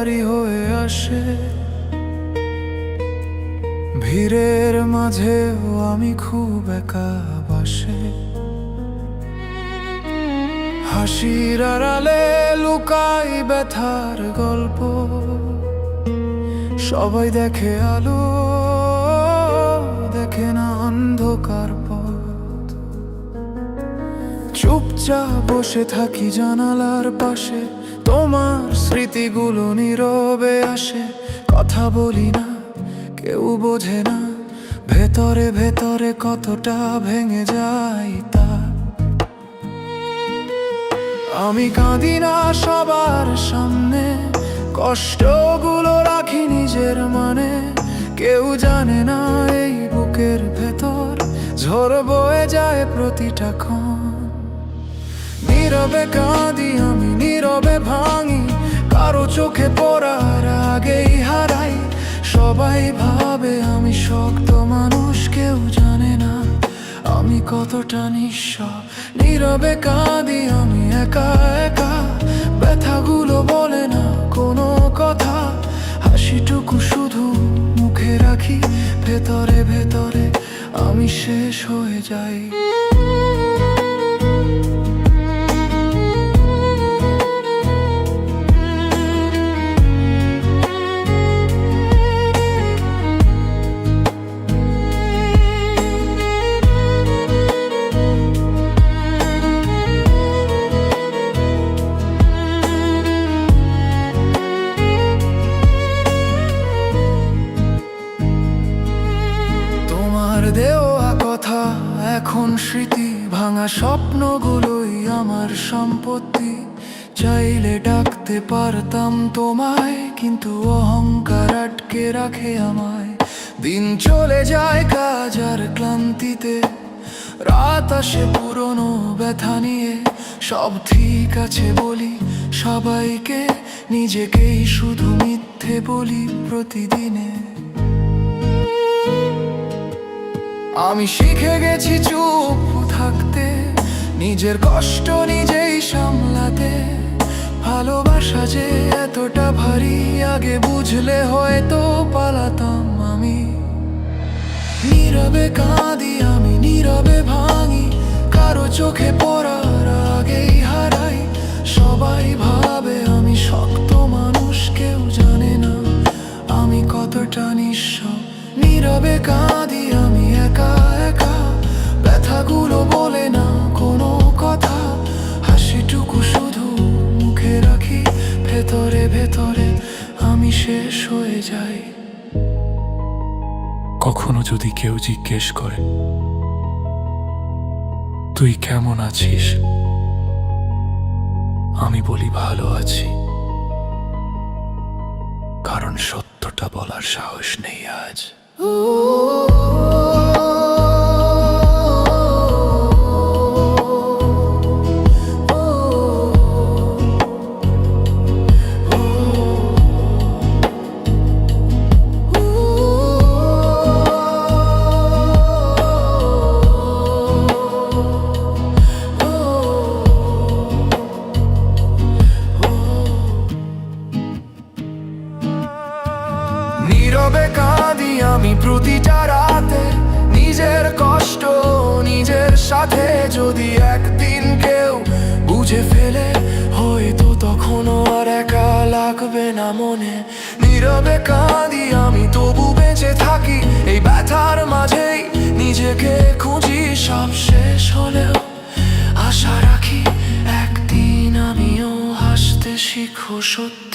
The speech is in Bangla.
ভারী হয়ে আসে। ভিড়ের মাঝেও আমি খুব একা বাসে। হাসির আড়ালে লুকাই ব্যথার গল্প। সবাই দেখে আলো, দেখে না অন্ধকার পথ। চুপচাপ বসে থাকি জানালার পাশে, তোমার স্মৃতিগুলো নীরবে আসে। কথা বলি না, কেউ বোঝে না ভেতরে ভেতরে কতটা ভেঙে যাই তা। আমি কাঁদি না সবার সামনে, কষ্টগুলো রাখি নিজের মানে। কেউ জানে না এই বুকের ভেতর ঝড় বয়ে যায় প্রতিটা ক্ষণ। নীরবে কাঁদি আমি, নীরবে ভাঙি, কারো চোখে পড়ার আগেই হারাই। সবাই ভাবে আমি শক্ত মানুষ, কেউ জানে না আমি কতটা নিঃস্ব। নীরবে কাঁদি আমি একা একা, ব্যথাগুলো বলে না কোনো কথা। হাসিটুকু শুধু মুখে রাখি, ভেতরে ভেতরে আমি শেষ হয়ে যাই। দেওয়া কথা এখন স্মৃতি, ভাঙা স্বপ্নগুলোই আমার সম্পত্তি। চাইলে ডাকতে পারতাম তোমায়, কিন্তু অহংকার আটকে রাখে আমায়। দিন চলে যায় কাজ আর ক্লান্তিতে, রাত আসে পুরনো ব্যথা নিয়ে। সব ঠিক আছে বলি সবাইকে, নিজেকেই শুধু মিথ্যে বলি প্রতিদিনে। আমি শিখে গেছি চুপ থাকতে, নিজের কষ্ট নিজেই সামলাতে। ভালোবাসা যে এতটা ভারী, আগে বুঝলে হয়তো পালাতাম আমি। নীরবে কাঁদি আমি, নীরবে ভাঙি, কারো চোখে পড়ার আগেই হারাই। সবাই ভাবে আমি শক্ত মানুষ, কেউ জানে না আমি কতটা নিঃস্ব। নীরবে কাঁদি আমি একা একা, ব্যথাগুলো বলে না কোনো কথা। হাসিটুকু শুধু মুখে রাখি, ভেতরে ভেতরে আমি শেষ হয়ে যাই। কখনো যদি কেউ জিজ্ঞেস করে তুই কেমন আছিস, আমি বলি ভালো আছি, কারণ সত্যটা বলার সাহস নেই আজ। নীরবে কাঁদি আমি প্রতিটা রাতে, নিজের কষ্ট নিজের সাথে। যদি একদিন কেউ বুঝে ফেলে, হয়তো তখনও আর একা লাগবে না মনে। নীরবে কাঁদি আমি তবু বেঁচে থাকি, এই ব্যথার মাঝেই নিজেকে খুঁজি। সব শেষ হলেও আশা রাখি, একদিন আমিও হাসতে শিখব সত্যি।